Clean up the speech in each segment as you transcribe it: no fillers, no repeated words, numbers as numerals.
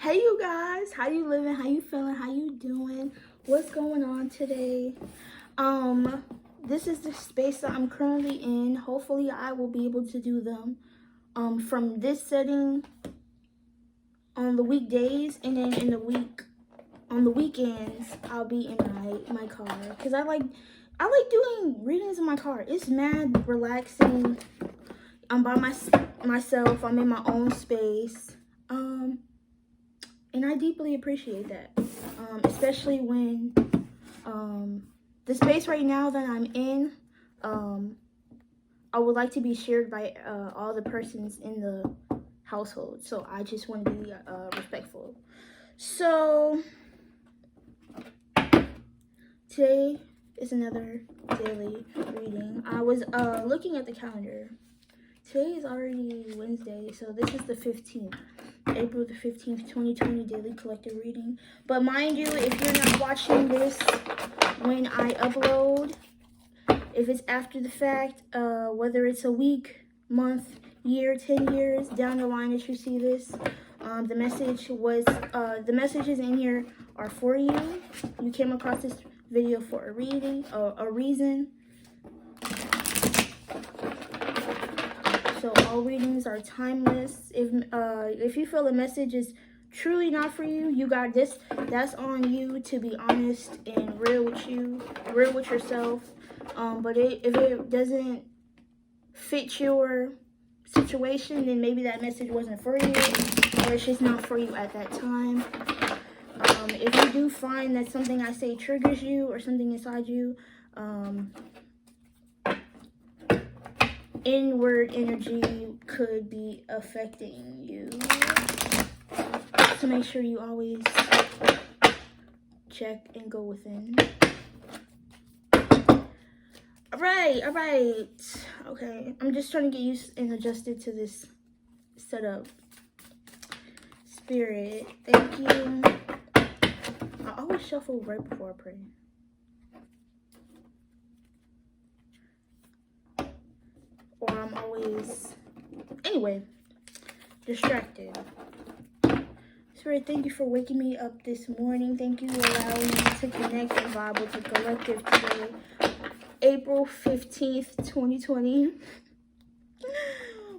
Hey you guys, how you living? How you feeling? How you doing? What's going on today? This is the space that I'm currently in. Hopefully I will be able to do them from this setting on the weekdays, and then on the weekends I'll be in my car cuz I like doing readings in my car. It's mad relaxing. I'm by myself. I'm in my own space. And I deeply appreciate that, especially when the space right now that I'm in, I would like to be shared by all the persons in the household. So I just want to be respectful. So today is another daily reading. I was looking at the calendar. Today is already Wednesday, so this is the 15th. April the 15th, 2020 daily collective reading. But mind you, if you're not watching this when I upload, if it's after the fact, whether it's a week, month, year, 10 years down the line that you see this, the messages in here are for you. You came across this video for a reason. So all readings are timeless. If you feel a message is truly not for you, you got this. That's on you to be honest and real with yourself. But if it doesn't fit your situation, then maybe that message wasn't for you, or it's just not for you at that time. If you do find that something I say triggers you or something inside you, inward energy could be affecting you. So make sure you always check and go within. All right. Okay, I'm just trying to get used and adjusted to this setup. Spirit, thank you. I always shuffle right before I pray. Or I'm always, anyway, distracted. Spirit, thank you for waking me up this morning. Thank you for allowing me to connect and vibe with the collective today. April 15th, 2020.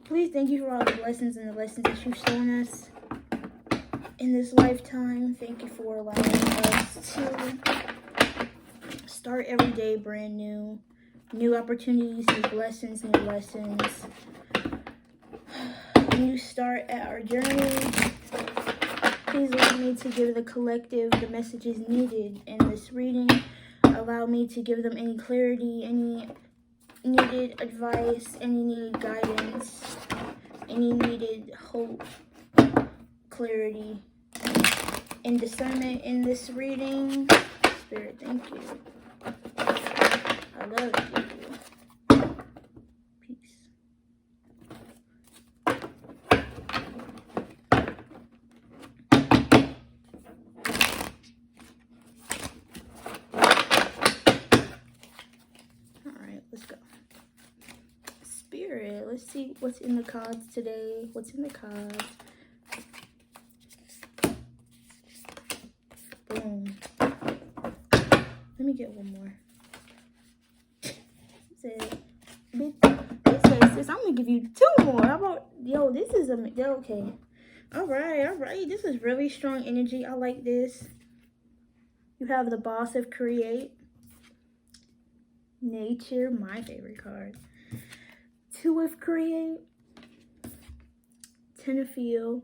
Please thank you for all the blessings and the lessons that you've shown us in this lifetime. Thank you for allowing us to start every day brand new. New opportunities, new blessings, new lessons. New start at our journey. Please allow me to give the collective the messages needed in this reading. Allow me to give them any clarity, any needed advice, any needed guidance, any needed hope, clarity, and discernment in this reading. Spirit, thank you. I love you. Peace. Alright, let's go. Spirit, let's see what's in the cards today. What's in the cards? Boom. Let me get one more. It says, I'm gonna give you two more. How about, yo, this is okay. All right. This is really strong energy. I like this. You have the Boss of Create. Nature, my favorite card. Two of Create. Ten of Feel.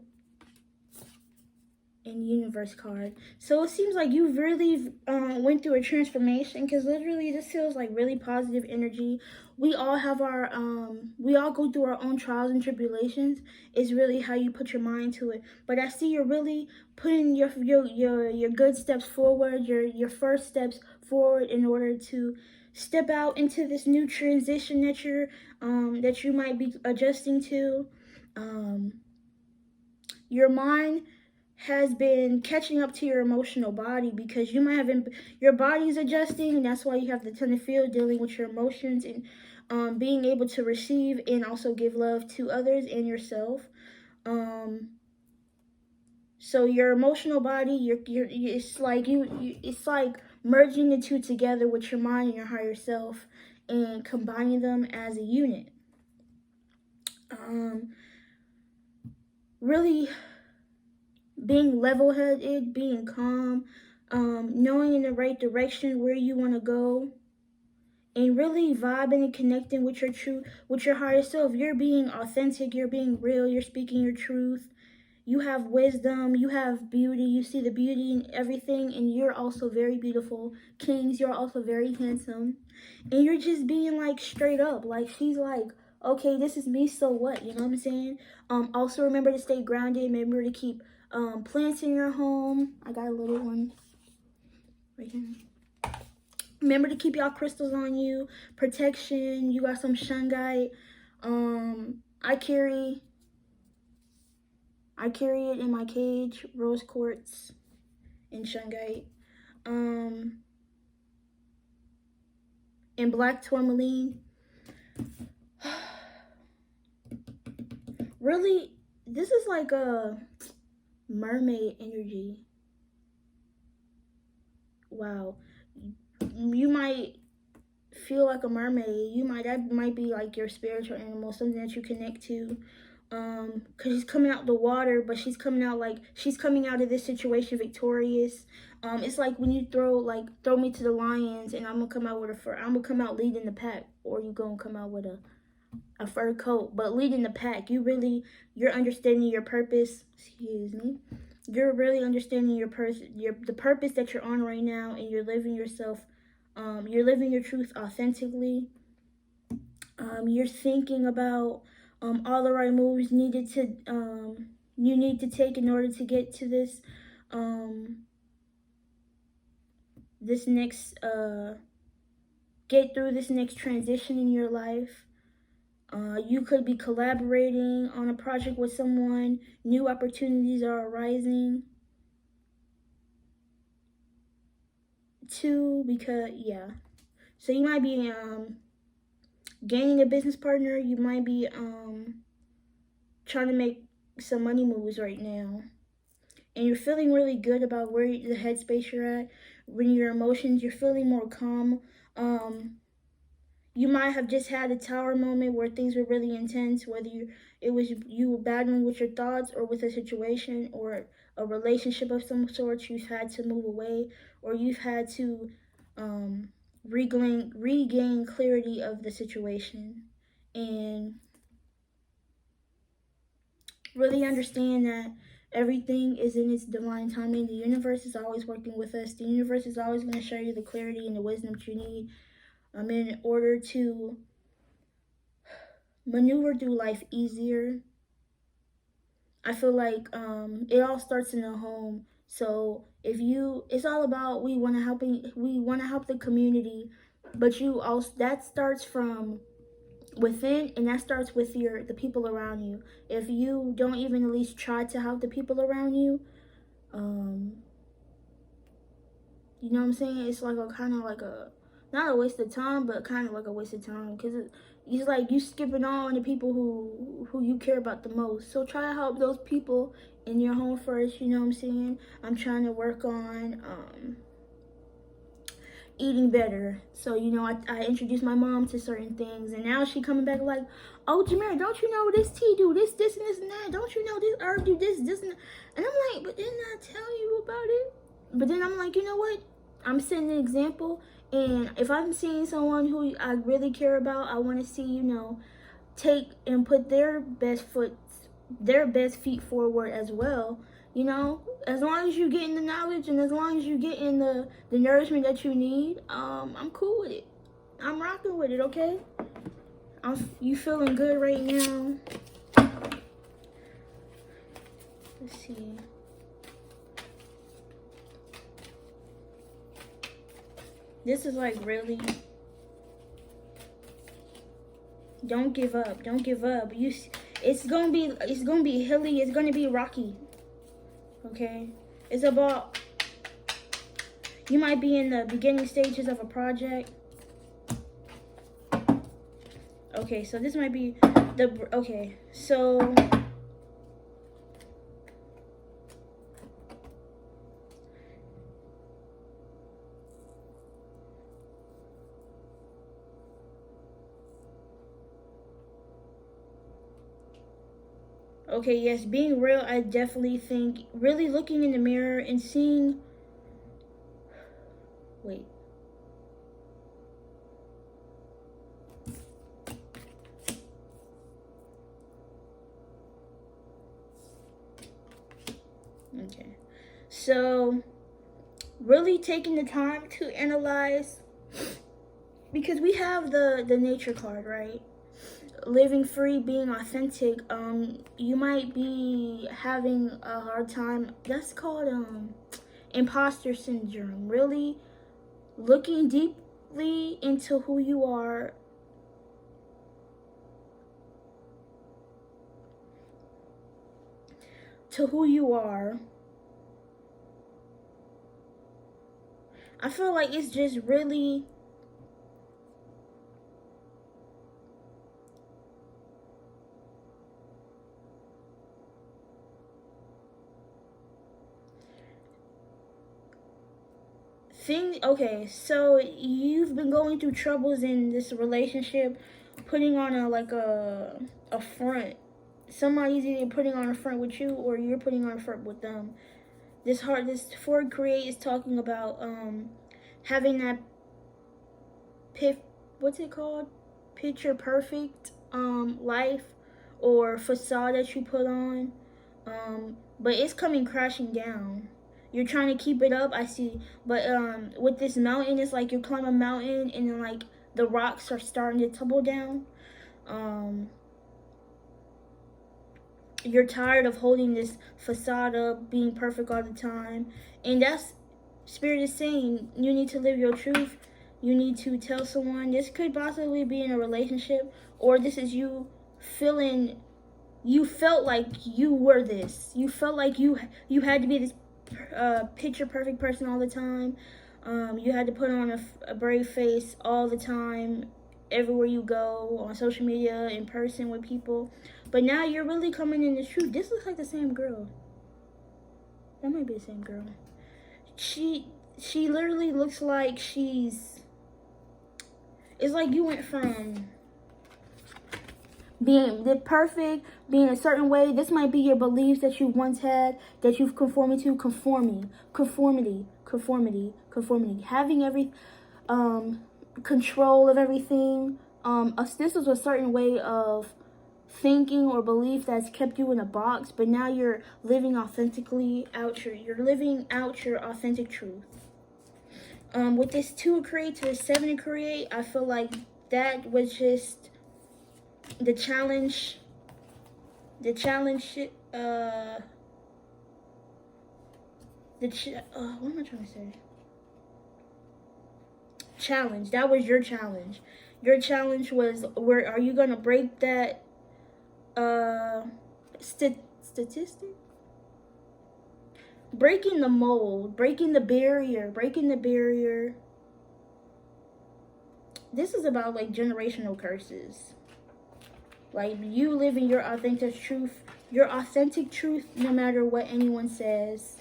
And Universe card. So it seems like you really went through a transformation, because literally this feels like really positive energy. We all have our we all go through our own trials and tribulations. It's really how you put your mind to it. But I see you're really putting your good steps forward, your first steps forward in order to step out into this new transition that you might be adjusting to. Your mind has been catching up to your emotional body, because you might have been, your body's adjusting, and that's why you have the Ten of Feel, dealing with your emotions and being able to receive and also give love to others and yourself. So your emotional body, it's like it's like merging the two together with your mind and your higher self and combining them as a unit. Really being level-headed, being calm, knowing in the right direction where you want to go, and really vibing and connecting with your higher self. You're being authentic, you're being real, you're speaking your truth. You have wisdom, you have beauty, you see the beauty in everything, and you're also very beautiful. Kings, you're also very handsome. And you're just being like straight up. Like she's like, okay, this is me, so what? You know what I'm saying? Also remember to stay grounded, remember to keep plants in your home. I got a little one right here. Remember to keep y'all crystals on you. Protection. You got some shungite. I carry it in my cage. Rose quartz and shungite. And black tourmaline. Really, this is like a mermaid energy. Wow. You might feel like a mermaid. That might be like your spiritual animal, something that you connect to. Because she's coming out the water, but she's coming out of this situation victorious. It's like when you throw me to the lions, and I'm gonna come out with I'm gonna come out leading the pack, or you gonna come out with a fur coat, but leading the pack. You're understanding your purpose. Excuse me. You're really understanding the purpose that you're on right now, and you're living yourself. You're living your truth authentically. You're thinking about all the right moves you need to take in order to get to this get through this next transition in your life. You could be collaborating on a project with someone. New opportunities are arising. So you might be gaining a business partner. You might be trying to make some money moves right now, and you're feeling really good about where the headspace you're at. When your emotions, you're feeling more calm. You might have just had a tower moment where things were really intense, whether you were battling with your thoughts or with a situation or a relationship of some sort. You've had to move away, or you've had to regain clarity of the situation, and really understand that everything is in its divine timing. The universe is always working with us. The universe is always going to show you the clarity and the wisdom that you need in order to maneuver through life easier. I feel like it all starts in the home. So it's all about we want to help the community, but that starts from within, and that starts with the people around you. If you don't even at least try to help the people around you, you know what I'm saying? It's like a kind of like not a waste of time, but kind of like a waste of time, because it's like you skipping on the people who you care about the most. So try to help those people in your home first. You know what I'm saying? I'm trying to work on eating better. So I introduced my mom to certain things, and now she coming back like, oh, Jamira, don't you know this tea do this and this and that? Don't you know this herb do this and that? And I'm like, but didn't I tell you about it? But then I'm like, you know what? I'm setting an example, and if I'm seeing someone who I really care about, I want to see, take and put their best feet forward as well. As long as you're getting the knowledge and as long as you're getting the nourishment that you need, I'm cool with it. I'm rocking with it, okay? You feeling good right now? Let's see. This is like really, don't give up. Don't give up. It's gonna be hilly. It's gonna be rocky. Okay, it's about, you might be in the beginning stages of a project. Okay, so this might be so Okay, yes, being real, I definitely think really looking in the mirror and seeing. Wait. Okay. So, really taking the time to analyze, because we have the nature card, right? Living free, being authentic. You might be having a hard time. That's called imposter syndrome. Really looking deeply into who you are. To who you are. I feel like it's just really okay, so you've been going through troubles in this relationship, putting on a front. Somebody's either putting on a front with you or you're putting on a front with them. This Ford Create is talking about having that what's it called? Picture perfect life or facade that you put on. But it's coming crashing down. You're trying to keep it up, I see. But with this mountain, it's like you climb a mountain and then like the rocks are starting to tumble down. You're tired of holding this facade up, being perfect all the time. And that's Spirit is saying you need to live your truth. You need to tell someone. This could possibly be in a relationship, or this is you feeling, you felt like you were this. You felt like you had to be this picture perfect person all the time. You had to put on a brave face all the time, everywhere you go, on social media, in person with people. But now you're really coming in the truth. This looks like the same girl. That might be the same girl. She literally looks like she's. It's like you went from being the perfect, being a certain way. This might be your beliefs that you once had, that you've conformed to. Conformity. Having every control of everything. This was a certain way of thinking or belief that's kept you in a box, but now you're living authentically out you're living out your authentic truth. With this 2 of Create to the 7 of Create, I feel like that was just the challenge. What am I trying to say? Challenge. That was your challenge. Your challenge was, where are you gonna break that statistic? Breaking the mold, breaking the barrier. This is about like generational curses. Like you living your authentic truth, no matter what anyone says.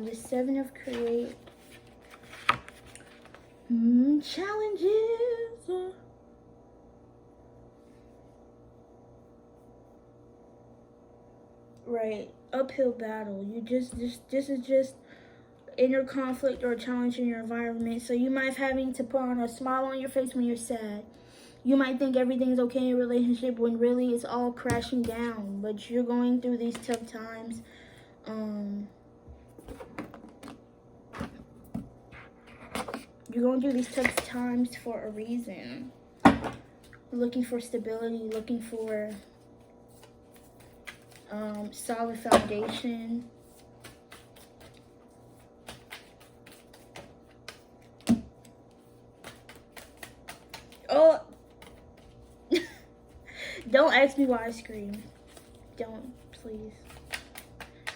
The 7 of Create. Challenges. Right, uphill battle. This is just inner conflict or a challenge in your environment. So you might have having to put on a smile on your face when you're sad. You might think everything's okay in your relationship when really it's all crashing down. But you're going through these tough times. You're going through these tough times for a reason. Looking for stability, looking for solid foundation. Oh, don't ask me why I scream. Don't, please.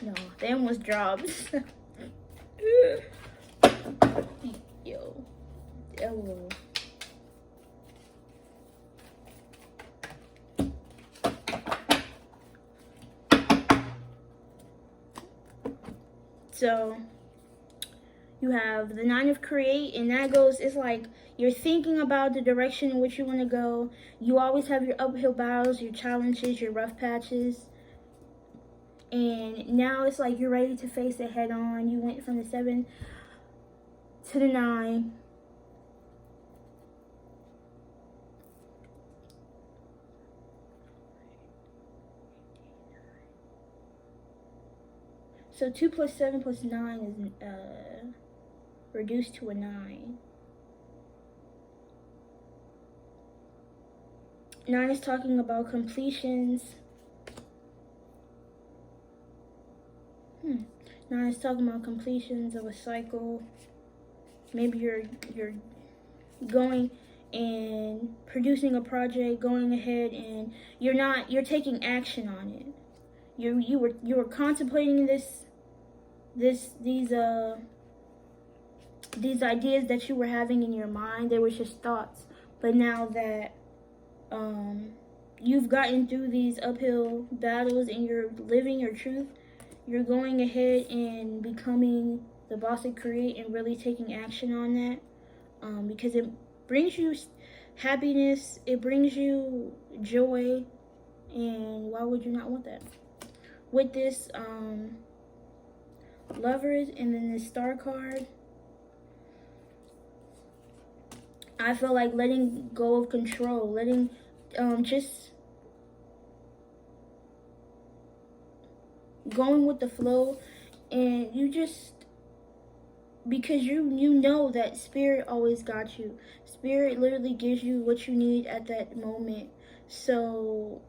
No, they almost dropped. Yo, hello. So you have the 9 of Create, and that goes, it's like You're thinking about the direction in which you want to go. You always have your uphill battles, your challenges, your rough patches. And now it's like you're ready to face it head on. You went from the 7 to the 9. So 2 plus 7 plus 9 is reduced to a 9. 9 is talking about completions. 9 is talking about completions of a cycle. Maybe you're going and producing a project, going ahead, and you're taking action on it. You were contemplating these ideas that you were having in your mind. They were just thoughts. But now that you've gotten through these uphill battles and you're living your truth, you're going ahead and becoming the boss of Create and really taking action on that, because it brings you happiness, it brings you joy, and why would you not want that? With this Lovers and then this Star card, I feel like letting go of control, letting just going with the flow, and you just, because you know that Spirit always got you. Spirit literally gives you what you need at that moment. So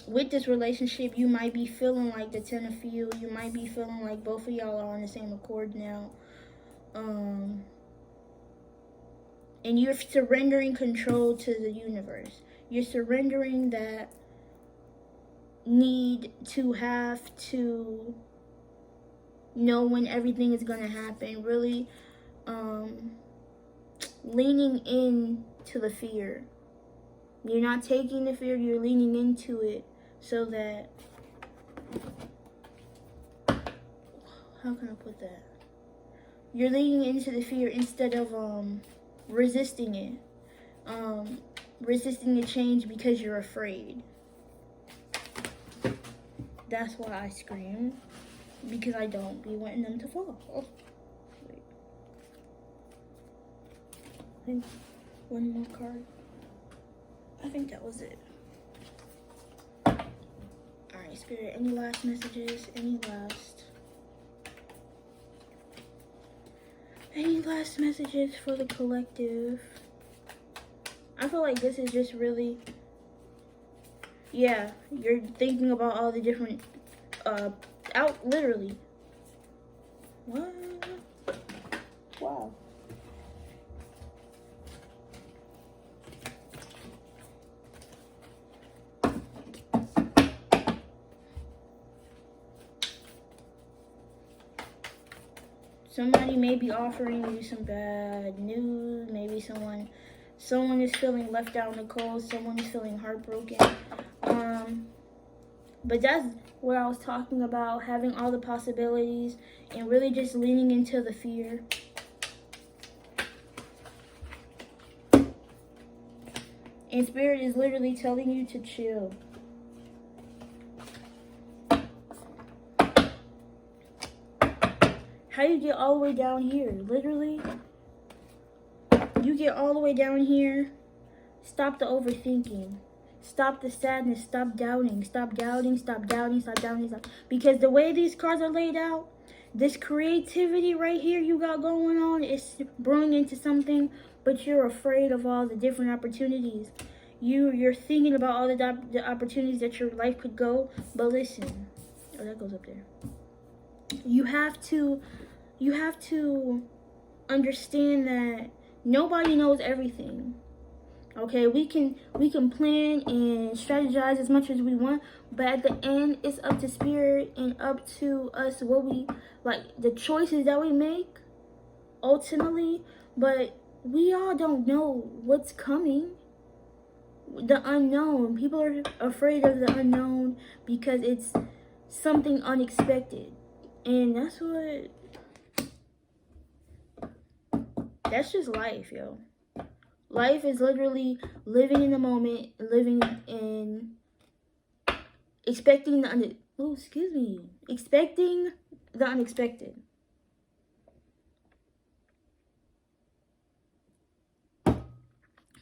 with this relationship, you might be feeling like the 10 of Fields. You might be feeling like both of y'all are on the same accord now. And you're surrendering control to the universe. You're surrendering that need to have to know when everything is going to happen. Really leaning in to the fear. You're not taking the fear, you're leaning into it so that, how can I put that? You're leaning into the fear instead of resisting it. Resisting the change because you're afraid. That's why I scream. Because I don't be wanting them to fall. Oh, wait. I think one more card. I think that was it. Alright, Spirit, any last messages? Any last messages for the collective? I feel like this is just really, yeah, you're thinking about all the different, literally. What? Wow. Somebody may be offering you some bad news. Maybe someone is feeling left out in the cold. Someone is feeling heartbroken. But that's what I was talking about, having all the possibilities and really just leaning into the fear. And Spirit is literally telling you to chill. How you get all the way down here? Literally, you get all the way down here. Stop the overthinking. Stop the sadness. Stop doubting. Stop doubting. Stop doubting. Stop doubting. Stop. Because the way these cards are laid out, this creativity right here you got going on is brewing into something, but you're afraid of all the different opportunities. You're thinking about all the opportunities that your life could go. But listen, oh, that goes up there. You have to understand that nobody knows everything. Okay, we can plan and strategize as much as we want, but at the end, it's up to Spirit and up to us what we like, the choices that we make ultimately. But we all don't know what's coming. The unknown. People are afraid of the unknown because it's something unexpected. And that's just life, yo. Life is literally living in the moment, living in expecting expecting the unexpected.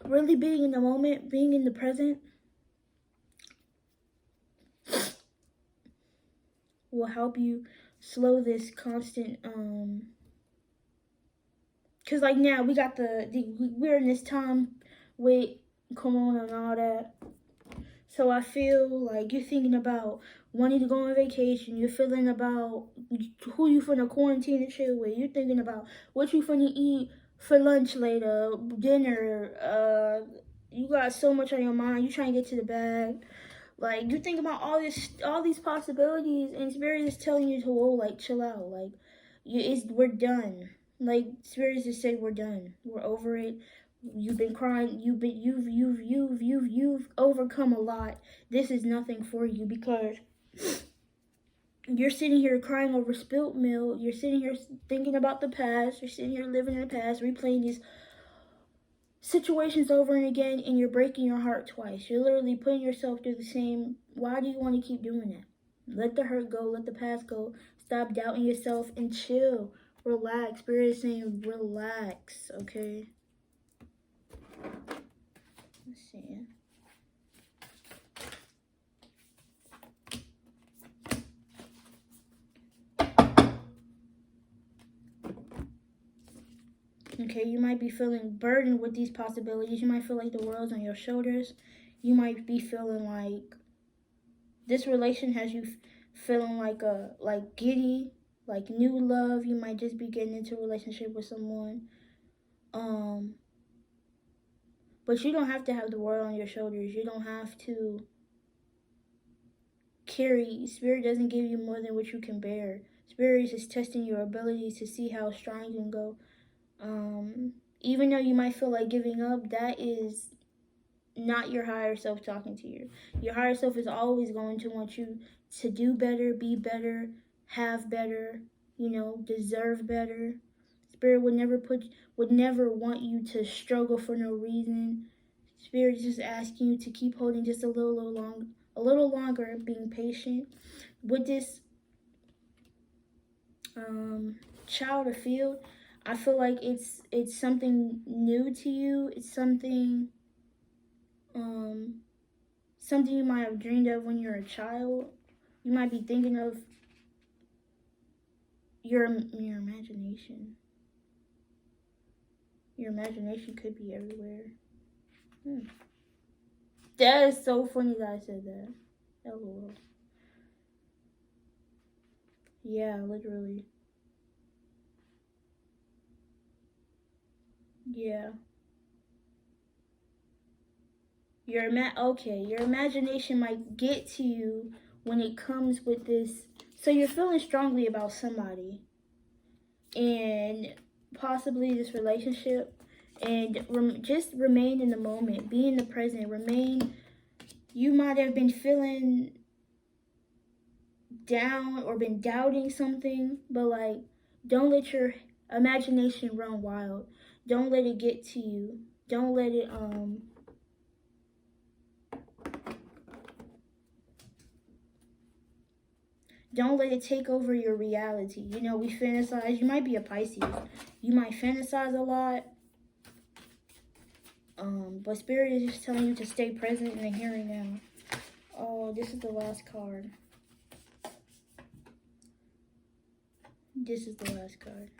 Really being in the moment, being in the present will help you slow this constant because like now we got we're in this time with corona and all that. So I feel like you're thinking about wanting to go on vacation. You're feeling about who you finna quarantine and chill with. You're thinking about what you finna eat for lunch later, dinner. You got so much on your mind. You trying to get to the bag. Like you think about all these possibilities, and Spirit is telling you to like chill out. Like we're done. Like Spirit just said, we're done. We're over it. You've been crying. You've overcome a lot. This is nothing for you because you're sitting here crying over spilt milk. You're sitting here thinking about the past. You're sitting here living in the past, replaying these situations over and again, and you're breaking your heart twice. You're literally putting yourself through the same. Why do you want to keep doing that? Let the hurt go. Let the past go. Stop doubting yourself and chill. Relax. Spirit is saying relax, okay? Let's see. Okay, you might be feeling burdened with these possibilities. You might feel like the world's on your shoulders. You might be feeling like this relation has you feeling like giddy, like new love. You might just be getting into a relationship with someone. But you don't have to have the world on your shoulders. You don't have to carry. Spirit doesn't give you more than what you can bear. Spirit is just testing your ability to see how strong you can go. Even though you might feel like giving up, that is not your higher self talking to you. Your higher self is always going to want you to do better, be better, have better, deserve better. Spirit would never want you to struggle for no reason. Spirit is just asking you to keep holding just a little longer, being patient with this child or field. I feel like it's something new to you. It's something something you might have dreamed of when you're a child. You might be thinking of your imagination. Your imagination could be everywhere. That is so funny that I said that. LOL. Yeah, literally. Yeah. Your imagination might get to you when it comes with this. So you're feeling strongly about somebody and possibly this relationship, and just remain in the moment, be in the present, you might have been feeling down or been doubting something, but like don't let your imagination run wild. Don't let it get to you. Don't let it don't let it take over your reality. We fantasize. You might be a Pisces. You might fantasize a lot. But Spirit is just telling you to stay present in the here and now. Oh, this is the last card. This is the last card.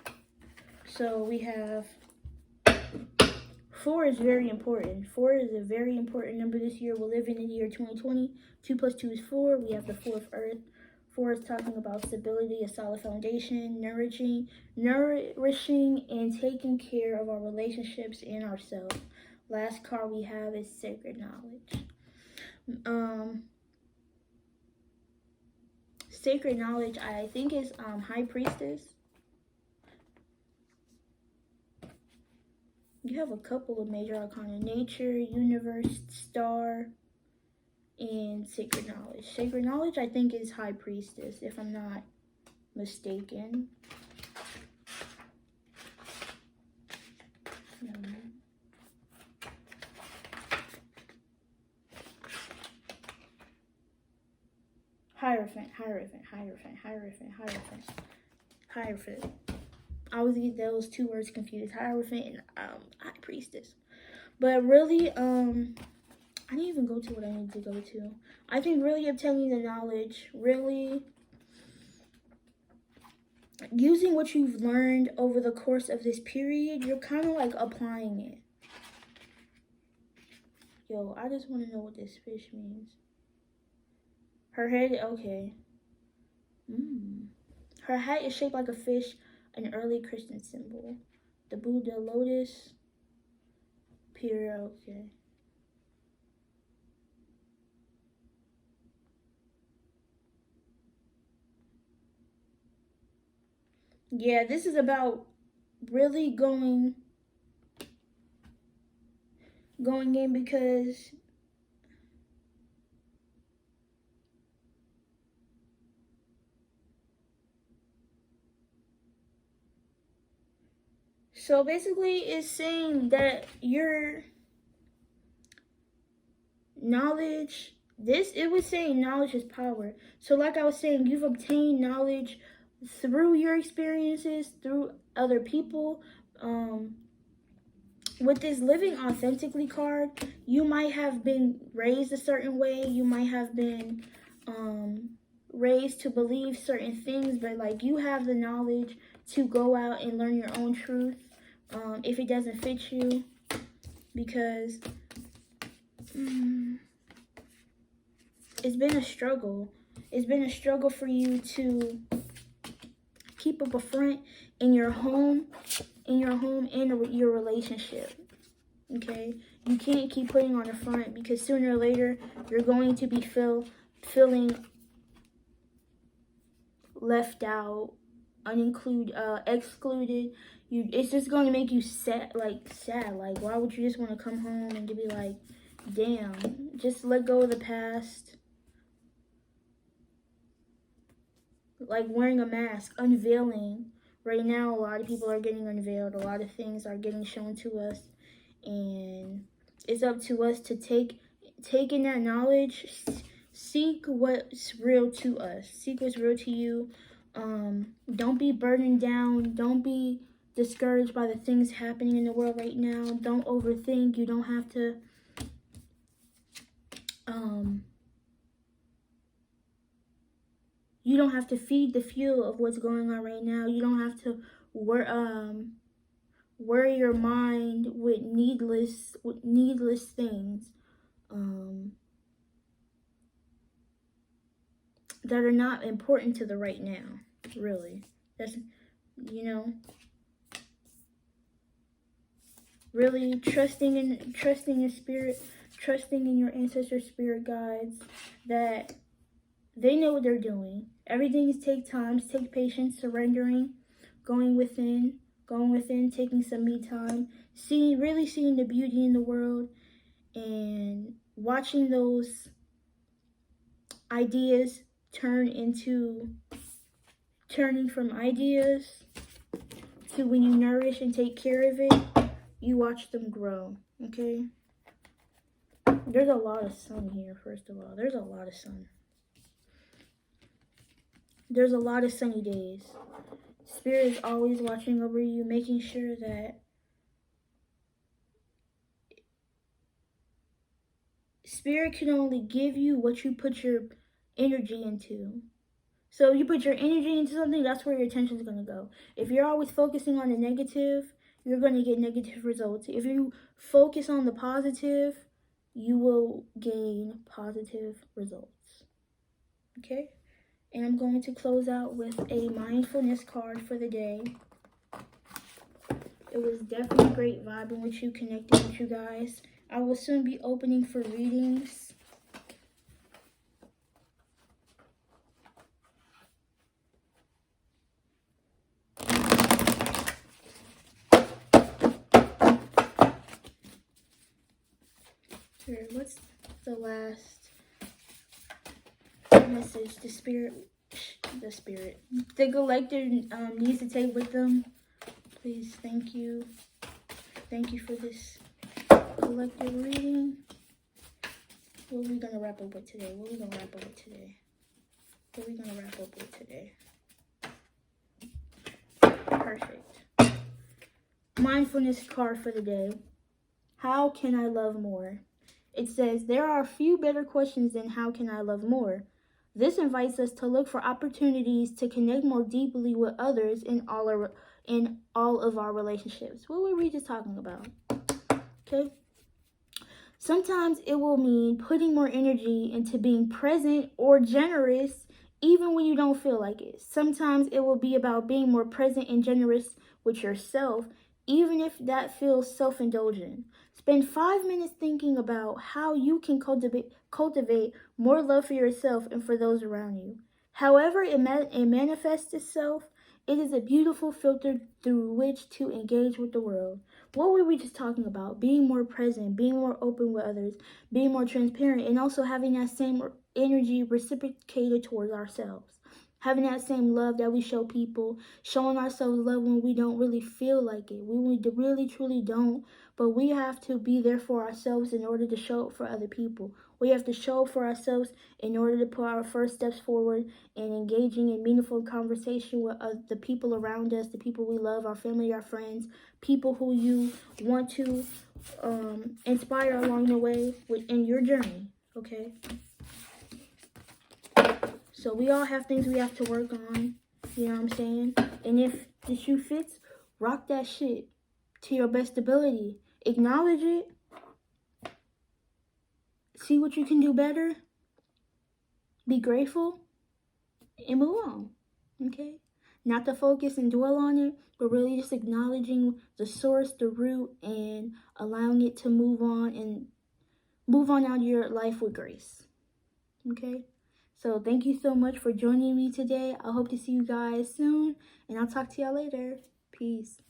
So we have 4 is very important. 4 is a very important number this year. We're living in the year 2020. 2 plus 2 is 4. We have the 4th Earth. 4 is talking about stability, a solid foundation, nourishing, and taking care of our relationships and ourselves. Last card we have is Sacred Knowledge. Sacred Knowledge, I think, is High Priestess. You have a couple of major arcana: nature, universe, star. and Sacred Knowledge. Sacred Knowledge, I think, is High Priestess, if I'm not mistaken. Hierophant. I always get those two words confused, Hierophant and High Priestess. But really, I didn't even go to what I need to go to. I think really obtaining the knowledge, really using what you've learned over the course of this period, you're kind of like applying it. Yo, I just want to know what this fish means. Her head, okay. Her hat is shaped like a fish, an early Christian symbol. The Buddha lotus, Peter, okay. Yeah, this is about really going in, because so basically it's saying that your knowledge, it was saying knowledge is power. So like I was saying, you've obtained knowledge through your experiences, through other people. With this Living Authentically card, you might have been raised a certain way. You might have been raised to believe certain things, but like you have the knowledge to go out and learn your own truth if it doesn't fit you, because it's been a struggle. It's been a struggle for you to keep up a front in your home, and your relationship. Okay, you can't keep putting on a front, because sooner or later you're going to be feeling left out, excluded. It's just going to make you sad. Like why would you just want to come home and to be like, damn, just let go of the past. Like wearing a mask, unveiling. Right now, a lot of people are getting unveiled. A lot of things are getting shown to us. And it's up to us to take in that knowledge, seek what's real to us. Seek what's real to you. Don't be burdened down. Don't be discouraged by the things happening in the world right now. Don't overthink. You don't have to you don't have to feed the fuel of what's going on right now. You don't have to worry your mind with needless things that are not important to the right now. Really, that's, really trusting in spirit, trusting in your ancestor spirit guides, that they know what they're doing. Everything takes time, take patience, surrendering, going within, taking some me time, really seeing the beauty in the world, and watching those ideas turning from ideas to, when you nourish and take care of it, you watch them grow. Okay? There's a lot of sun here, first of all. There's a lot of sun. There's a lot of sunny days. Spirit is always watching over you, making sure that Spirit can only give you what you put your energy into. So you put your energy into something, that's where your attention is going to go. If you're always focusing on the negative, you're going to get negative results. If you focus on the positive, you will gain positive results. Okay? And I'm going to close out with a mindfulness card for the day. It was definitely great vibing with you, connecting with you guys. I will soon be opening for readings. Here, what's the last message the collector needs to take with them. Please, thank you. Thank you for this collective reading. What are we gonna wrap up with today? Perfect. Mindfulness card for the day. How can I love more? It says, there are few better questions than how can I love more? This invites us to look for opportunities to connect more deeply with others in all of our relationships. What were we just talking about? Okay. Sometimes it will mean putting more energy into being present or generous even when you don't feel like it. Sometimes it will be about being more present and generous with yourself, even if that feels self-indulgent. Spend 5 minutes thinking about how you can cultivate more love for yourself and for those around you. However it manifests itself, it is a beautiful filter through which to engage with the world. What were we just talking about? Being more present, being more open with others, being more transparent, and also having that same energy reciprocated towards ourselves. Having that same love that we show people, showing ourselves love when we don't really feel like it. We really, truly don't, but we have to be there for ourselves in order to show up for other people. We have to show up for ourselves in order to put our first steps forward and engaging in meaningful conversation with the people around us, the people we love, our family, our friends, people who you want to inspire along the way in your journey, okay? So we all have things we have to work on, you know what I'm saying? And if the shoe fits, rock that shit to your best ability. Acknowledge it. See what you can do better. Be grateful and move on, okay? Not to focus and dwell on it, but really just acknowledging the source, the root, and allowing it to move on out of your life with grace, okay? So thank you so much for joining me today. I hope to see you guys soon, and I'll talk to y'all later. Peace.